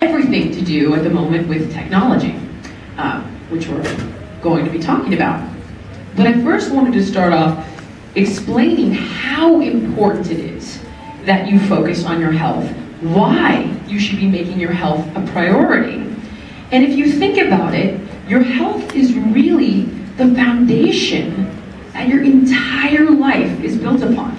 everything to do at the moment with technology, which we're going to be talking about. But I first wanted to start off explaining how important it is that you focus on your health, why you should be making your health a priority. And if you think about it, your health is really the foundation that your entire life is built upon.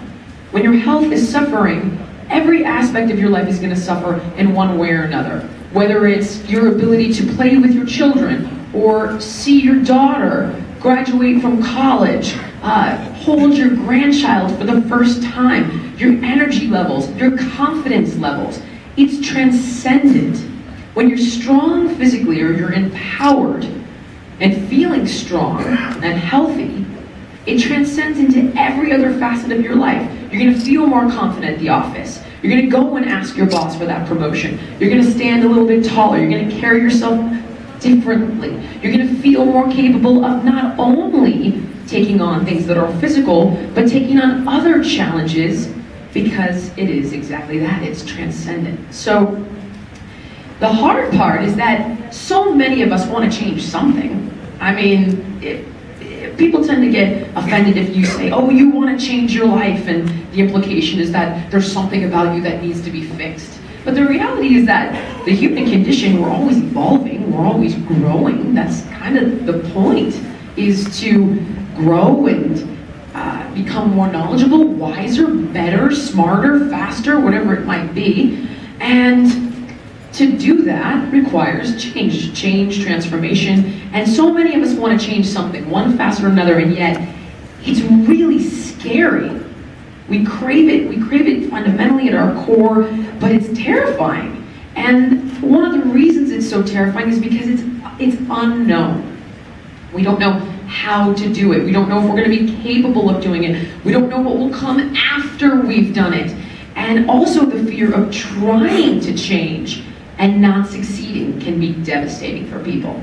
When your health is suffering, every aspect of your life is going to suffer in one way or another. Whether it's your ability to play with your children, or see your daughter graduate from college, hold your grandchild for the first time, your energy levels, your confidence levels. It's transcendent. When you're strong physically, or you're empowered and feeling strong and healthy, it transcends into every other facet of your life. You're going to feel more confident at the office. You're going to go and ask your boss for that promotion. You're going to stand a little bit taller. You're going to carry yourself differently. You're going to feel more capable of not only taking on things that are physical, but taking on other challenges, because it is exactly that. It's transcendent. So the hard part is that so many of us want to change something. I mean, people tend to get offended if you say, oh, you want to change your life, and the implication is that there's something about you that needs to be fixed. But the reality is that the human condition, we're always evolving, we're always growing. That's kind of the point, is to grow and become more knowledgeable, wiser, better, smarter, faster, whatever it might be. And to do that requires change, transformation, and so many of us want to change something, one facet or another, and yet it's really scary. We crave it fundamentally at our core, but it's terrifying. And one of the reasons it's so terrifying is because it's unknown. We don't know how to do it. We don't know if we're going to be capable of doing it. We don't know what will come after we've done it. And also the fear of trying to change and not succeeding can be devastating for people.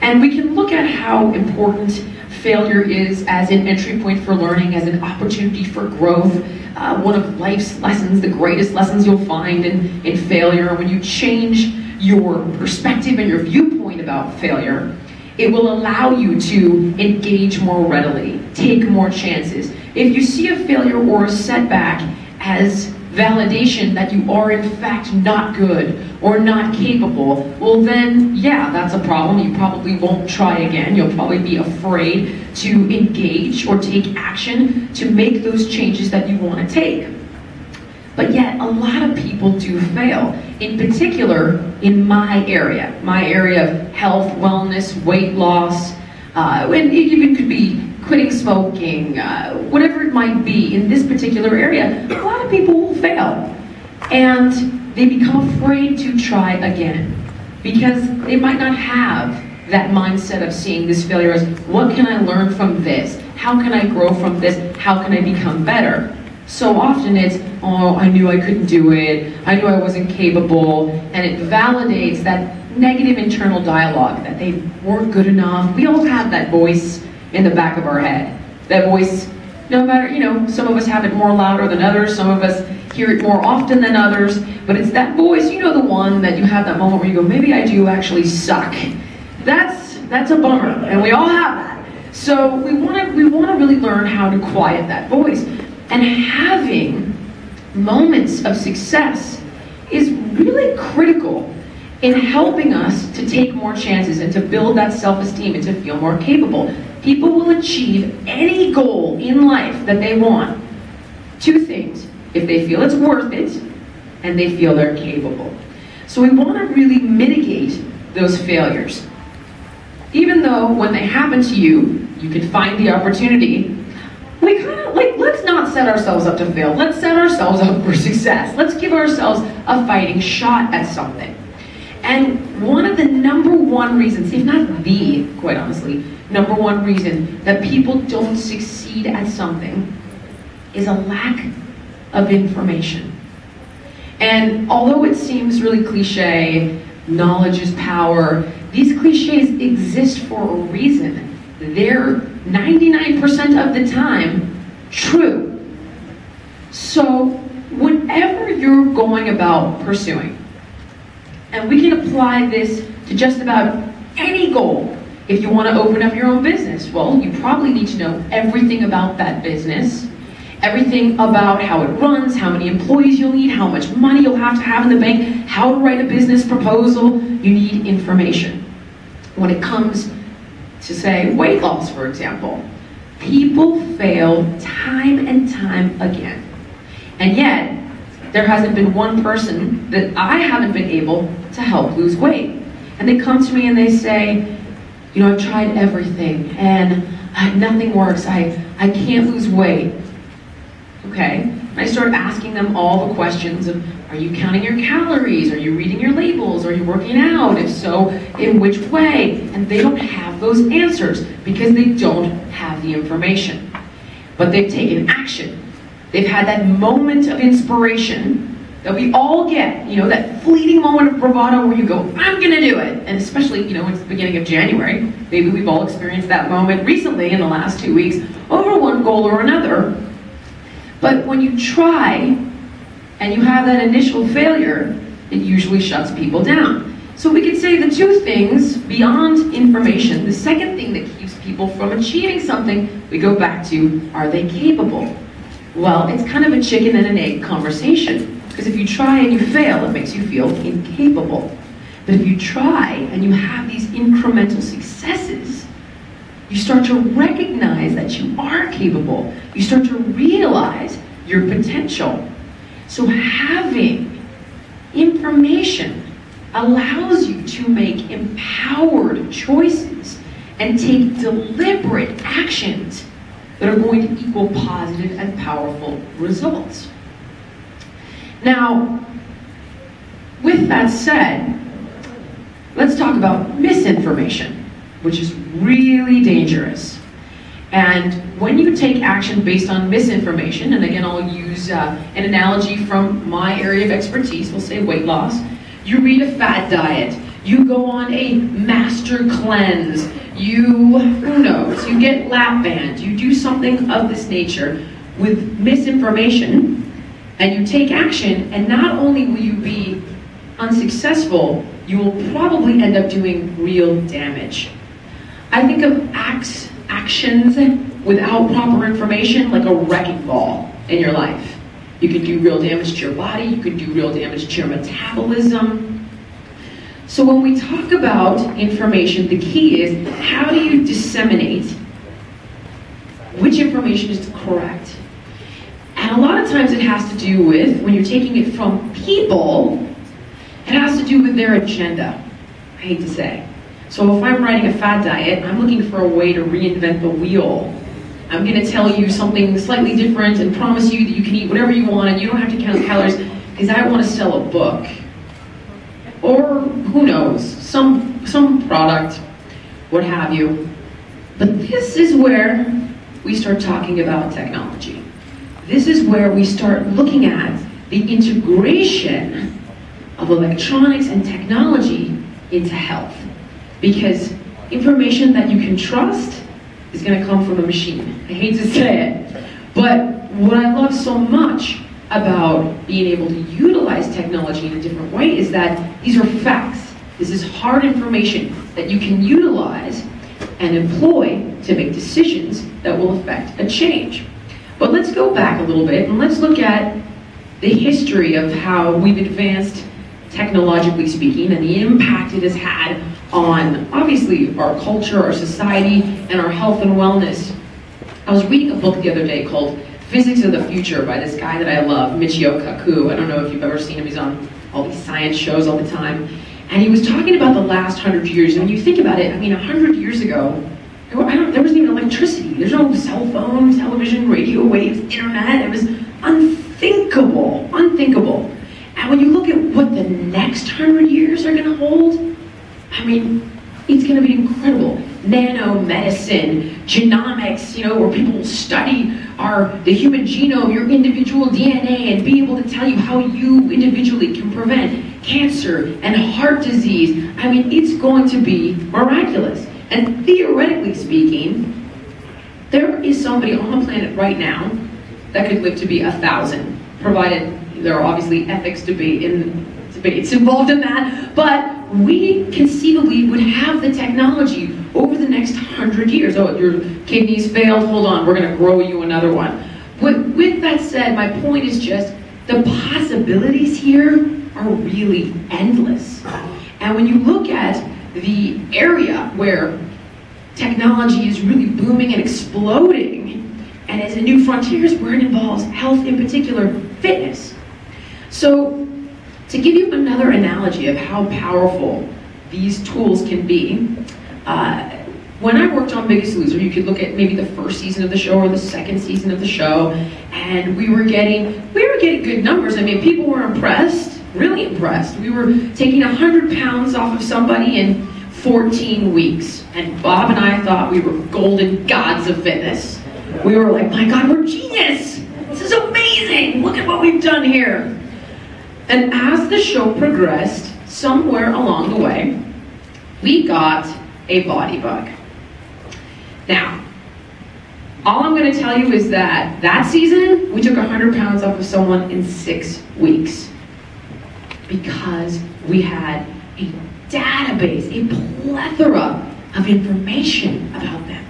And we can look at how important failure is as an entry point for learning, as an opportunity for growth. One of life's lessons, the greatest lessons you'll find in failure. When you change your perspective and your viewpoint about failure, it will allow you to engage more readily, take more chances. If you see a failure or a setback as validation that you are in fact not good or not capable, well then, yeah, that's a problem. You probably won't try again. You'll probably be afraid to engage or take action to make those changes that you want to take. But yet, a lot of people do fail. In particular, in my area of health, wellness, weight loss, and it even could be quitting smoking, whatever it might be. In this particular area, a lot of people will fail. And they become afraid to try again, because they might not have that mindset of seeing this failure as, what can I learn from this? How can I grow from this? How can I become better? So often it's, oh, I knew I couldn't do it. I knew I wasn't capable. And it validates that negative internal dialogue, that they weren't good enough. We all have that voice in the back of our head. That voice, no matter, some of us have it more louder than others. Some of us hear it more often than others. But it's that voice, the one that you have that moment where you go, maybe I do actually suck. That's a bummer, and we all have that. So we want to really learn how to quiet that voice. And having moments of success is really critical in helping us to take more chances and to build that self-esteem and to feel more capable. People will achieve any goal in life that they want. Two things: if they feel it's worth it, and they feel they're capable. So we want to really mitigate those failures. Even though when they happen to you, you can find the opportunity, we kind of let's not set ourselves up to fail. Let's set ourselves up for success. Let's give ourselves a fighting shot at something. And one of the number one reasons, if not the, quite honestly, number one reason that people don't succeed at something is a lack of information. And although it seems really cliche, knowledge is power, these cliches exist for a reason. They're 99% of the time true. So whenever you're going about pursuing And we can apply this to just about any goal. If you want to open up your own business, well, you probably need to know everything about that business, everything about how it runs, how many employees you'll need, how much money you'll have to have in the bank, how to write a business proposal. You need information. When it comes to, say, weight loss, for example, people fail time and time again. And yet, there hasn't been one person that I haven't been able to help lose weight. And they come to me and they say, you know, I've tried everything and nothing works. I can't lose weight. Okay? And I start asking them all the questions of, are you counting your calories? Are you reading your labels? Are you working out? If so, in which way? And they don't have those answers because they don't have the information. But they've taken action. They've had that moment of inspiration that we all get, you know, that fleeting moment of bravado where you go, I'm gonna do it. And especially, you know, it's the beginning of January. Maybe we've all experienced that moment recently in the last 2 weeks over one goal or another. But when you try and you have that initial failure, it usually shuts people down. So we could say the two things beyond information, the second thing that keeps people from achieving something, we go back to, are they capable? Well, it's kind of a chicken and an egg conversation. Because if you try and you fail, it makes you feel incapable. But if you try and you have these incremental successes, you start to recognize that you are capable. You start to realize your potential. So having information allows you to make empowered choices and take deliberate actions that are going to equal positive and powerful results. Now, with that said, let's talk about misinformation, which is really dangerous. And when you take action based on misinformation, and again, I'll use an analogy from my area of expertise, we'll say weight loss. You read a fad diet, you go on a master cleanse, who knows, you get lap band, you do something of this nature with misinformation, and you take action, and not only will you be unsuccessful, you will probably end up doing real damage. I think of actions without proper information like a wrecking ball in your life. You can do real damage to your body, you can do real damage to your metabolism. So when we talk about information, the key is, how do you disseminate which information is correct? And a lot of times it has to do with, when you're taking it from people, it has to do with their agenda, I hate to say. So if I'm writing a fad diet, I'm looking for a way to reinvent the wheel. I'm going to tell you something slightly different and promise you that you can eat whatever you want and you don't have to count calories because I want to sell a book. Or, who knows, some product, what have you. But this is where we start talking about technology. This is where we start looking at the integration of electronics and technology into health. Because information that you can trust is going to come from a machine. I hate to say it. But what I love so much about being able to utilize technology in a different way is that these are facts. This is hard information that you can utilize and employ to make decisions that will affect a change. But let's go back a little bit and let's look at the history of how we've advanced technologically speaking and the impact it has had on, obviously, our culture, our society, and our health and wellness. I was reading a book the other day called Physics of the Future by this guy that I love, Michio Kaku. I don't know if you've ever seen him. He's on all these science shows all the time. And he was talking about the last 100 years. And when you think about it, I mean, 100 years ago, there wasn't even electricity. There's no cell phone, television, radio waves, internet. It was unthinkable, unthinkable. And when you look at what the next 100 years are going to hold, I mean, it's going to be incredible. Nanomedicine, genomics, where people will study the human genome, your individual DNA, and be able to tell you how you individually can prevent cancer and heart disease. I mean, it's going to be miraculous. And theoretically speaking, there is somebody on the planet right now that could live to be 1,000, provided there are obviously ethics debates debates involved in that, but we conceivably would have the technology over the next 100 years. Oh, your kidneys failed, hold on, we're gonna grow you another one. With that said, my point is just, the possibilities here are really endless. And when you look at the area where technology is really booming and exploding, and as a new frontiers where it involves health, in particular fitness. So to give you another analogy of how powerful these tools can be, when I worked on Biggest Loser, you could look at maybe the first season of the show or the second season of the show, and we were getting good numbers. I mean, people were impressed, really impressed. We were taking 100 pounds off of somebody in 14 weeks, and Bob and I thought we were golden gods of fitness. We were like, my God, we're genius! This is amazing! Look at what we've done here! And as the show progressed, somewhere along the way, we got a body bug. Now, all I'm going to tell you is that season, we took 100 pounds off of someone in 6 weeks. Because we had a database, a plethora of information about them.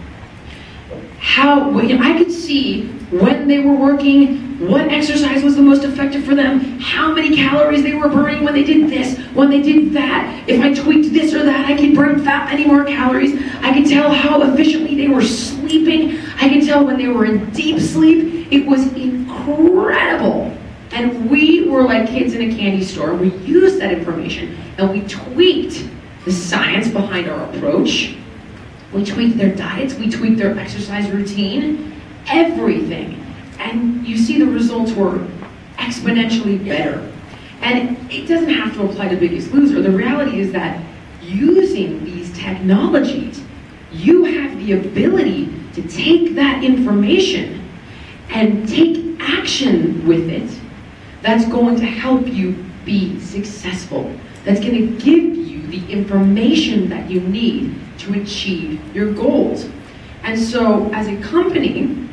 I could see when they were working, what exercise was the most effective for them, how many calories they were burning when they did this, when they did that. If I tweaked this or that, I could burn many more calories. I could tell how efficiently they were sleeping. I could tell when they were in deep sleep. It was incredible. And we were like kids in a candy store. We used that information and we tweaked the science behind our approach. We tweaked their diets, we tweaked their exercise routine, everything. And you see the results were exponentially better. And it doesn't have to apply to Biggest Loser. The reality is that using these technologies, you have the ability to take that information and take action with it that's going to help you be successful. That's going to give you the information that you need to achieve your goals. And so, as a company,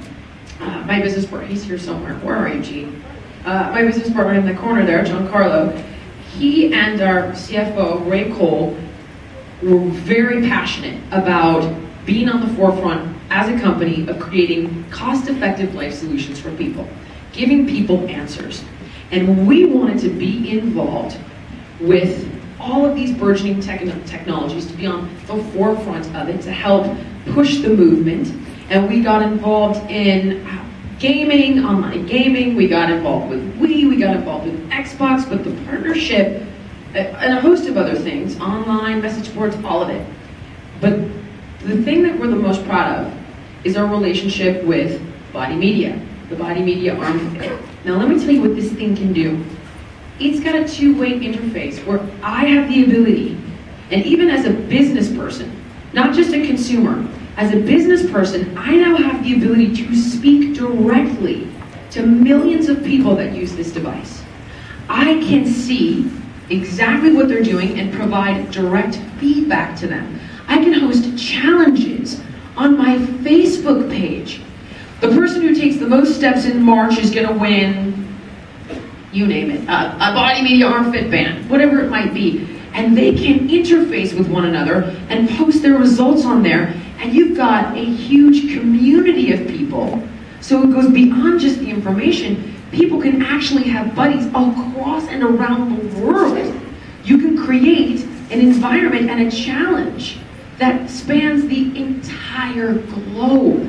my business partner, he's here somewhere. Where are you, Gene? My business partner in the corner there, Giancarlo, he and our CFO, Ray Cole, were very passionate about being on the forefront as a company of creating cost-effective life solutions for people, giving people answers. And we wanted to be involved with all of these burgeoning technologies, to be on the forefront of it, to help push the movement. And we got involved in gaming, online gaming, we got involved with Wii, we got involved with Xbox, with the partnership, and a host of other things, online, message boards, all of it. But the thing that we're the most proud of is our relationship with Body Media, the Body Media arm of it. Now let me tell you what this thing can do. It's got a two-way interface where I have the ability, and even as a business person, not just a consumer, as a business person, I now have the ability to speak directly to millions of people that use this device. I can see exactly what they're doing and provide direct feedback to them. I can host challenges on my Facebook page. The person who takes the most steps in March is going to win, you name it, a Body Media Arm Fit band, whatever it might be. And they can interface with one another and post their results on there. And you've got a huge community of people. So it goes beyond just the information. People can actually have buddies across and around the world. You can create an environment and a challenge that spans the entire globe.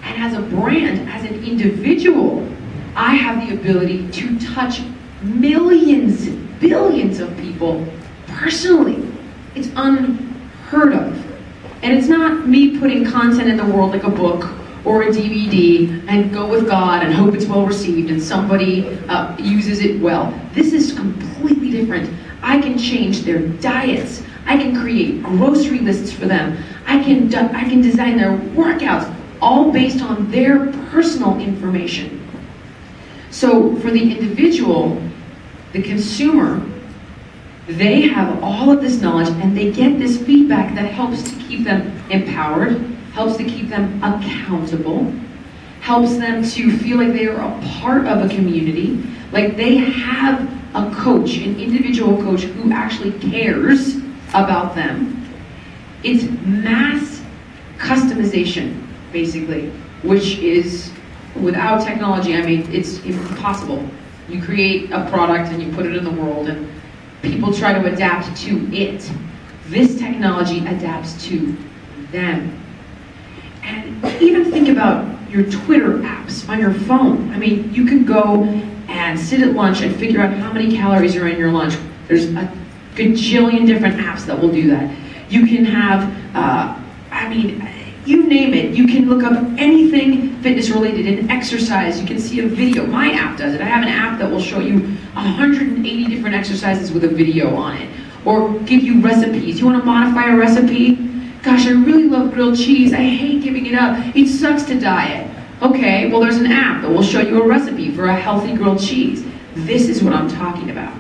And as a brand, as an individual, I have the ability to touch millions, billions of people personally. It's unheard of. And it's not me putting content in the world like a book or a DVD and go with God and hope it's well received and somebody uses it well. This is completely different. I can change their diets. I can create grocery lists for them. I can design their workouts, all based on their personal information. So for the individual, the consumer, they have all of this knowledge and they get this feedback that helps to keep them empowered, helps to keep them accountable, helps them to feel like they are a part of a community, like they have a coach, an individual coach who actually cares about them, it's mass customization, basically, which is, without technology, I mean, it's impossible. You create a product and you put it in the world and people try to adapt to it. This technology adapts to them. And even think about your Twitter apps on your phone. I mean, you can go and sit at lunch and figure out how many calories are in your lunch. There's a gajillion different apps that will do that. You can have, I mean, you name it. You can look up anything fitness related and exercise. You can see a video. My app does it. I have an app that will show you 180 different exercises with a video on it. Or give you recipes. You want to modify a recipe? Gosh, I really love grilled cheese. I hate giving it up. It sucks to diet. Okay, well there's an app that will show you a recipe for a healthy grilled cheese. This is what I'm talking about.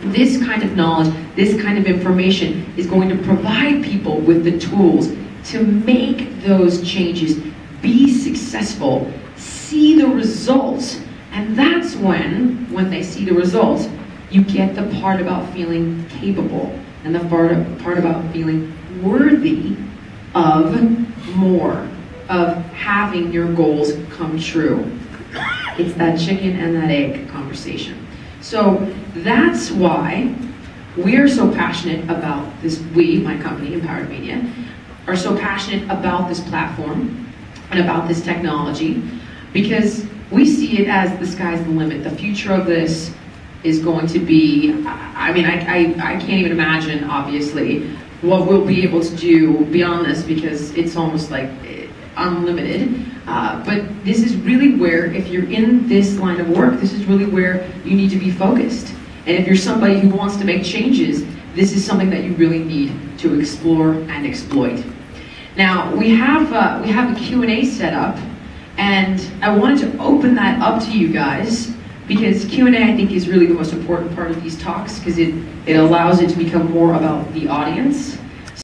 This kind of knowledge, this kind of information is going to provide people with the tools to make those changes, be successful, see the results, and that's when they see the results, you get the part about feeling capable and the part about feeling worthy of more, of having your goals come true. It's that chicken and that egg conversation. So that's why we're so passionate about this, my company, Empowered Media, are so passionate about this platform and about this technology, because we see it as the sky's the limit. The future of this is going to be, I mean, I can't even imagine, obviously, what we'll be able to do beyond this, because it's almost like unlimited. But this is really where, if you're in this line of work, this is really where you need to be focused. And if you're somebody who wants to make changes, this is something that you really need to explore and exploit. Now, we have a Q&A set up, and I wanted to open that up to you guys, because Q&A, I think, is really the most important part of these talks, because it allows it to become more about the audience